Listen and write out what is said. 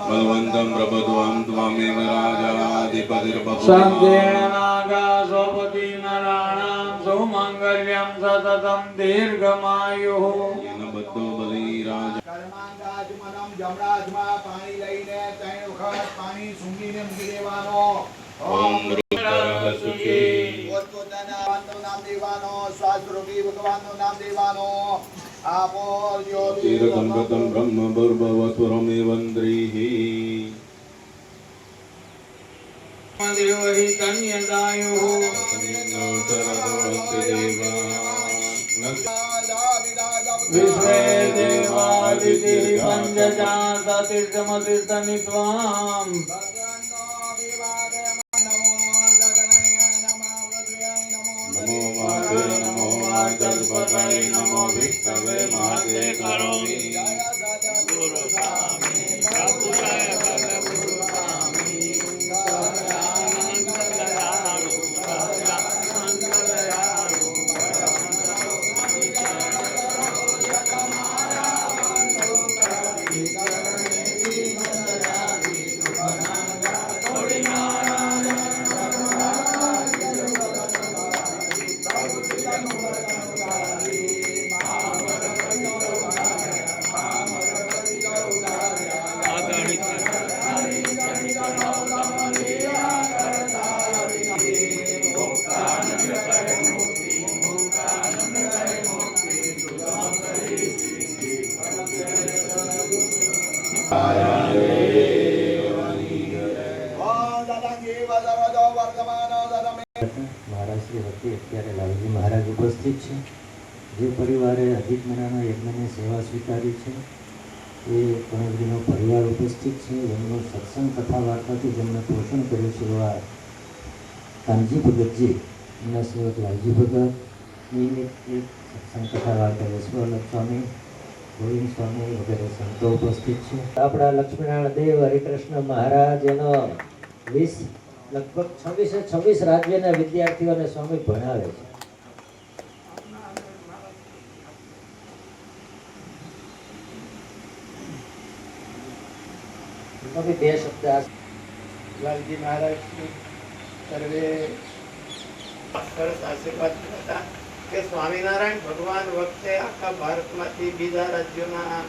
बलवन्तं प्रबोधवान् त्वामेव राजाधिपतिर्भवति सन्देन नागासोपति नराणां सौमङ्गल्यं सततं दीर्घमायुः येन बद्धो बलिराज કર્માંગાજમનમ જમરાજમાં પાણી લઈને 3 વખત પાણી સૂંઘીને મૂકી દેવાનો. ઓમ રુદ્રઃ સુખી પોતપોતાના ભગવાનનું નામ દેવાનો, શાસ્ત્રોથી ભગવાનનું નામ દેવાનો. આપો જ્યોતિ ચિરકલ્પતં બ્રહ્મ ભૂર્ભુવસ્વરમેવન્દ્રીઃ દેવહિ કન્યદાયુઃ વિશ્વે દેવાદિતિઃ પંચજાતતીર્થમતીર્થનિત્વાં નમો માતે નમો વાચસ્પતये નમો વિષ્ણવે માતે કરોમિ ગુરુ સ્વામી પ્રભુજય ગુરુ સ્વામી સદાનંદ દયાળુ સદાનંદ દયાળુ મહારાજ શ્રી વતી અત્યારે લાલજી મહારાજ ઉપસ્થિત છે. જે પરિવારે અધિક મહિનાના યજ્ઞની સેવા સ્વીકારી છે એ કણવરીનો પરિવાર ઉપસ્થિત છે. એમનું સત્સંગ કથા વાર્તાથી જેમણે પોષણ કર્યું છે એવા કાનજી ભગતજી, એમના સેવક લાલજી ભગતની એક સત્સંગ કથા વાર્તા યશવલ્લભ સ્વામી, ગોવિંદ સ્વામી વગેરે સંતો ઉપસ્થિત છે. આપણા લક્ષ્મીનારાયણ દેવ હરિકૃષ્ણ મહારાજ એનો લગભગ 26 રાજ્યના વિદ્યાર્થીઓને સ્વામી ભણાવે છે. સ્વામી બે શબ્દ લાલજી મહારાજ સર્વે સરસ આશીર્વાદ હતા કે સ્વામિનારાયણ ભગવાન વખતે આખા ભારતમાંથી બીજા રાજ્યોના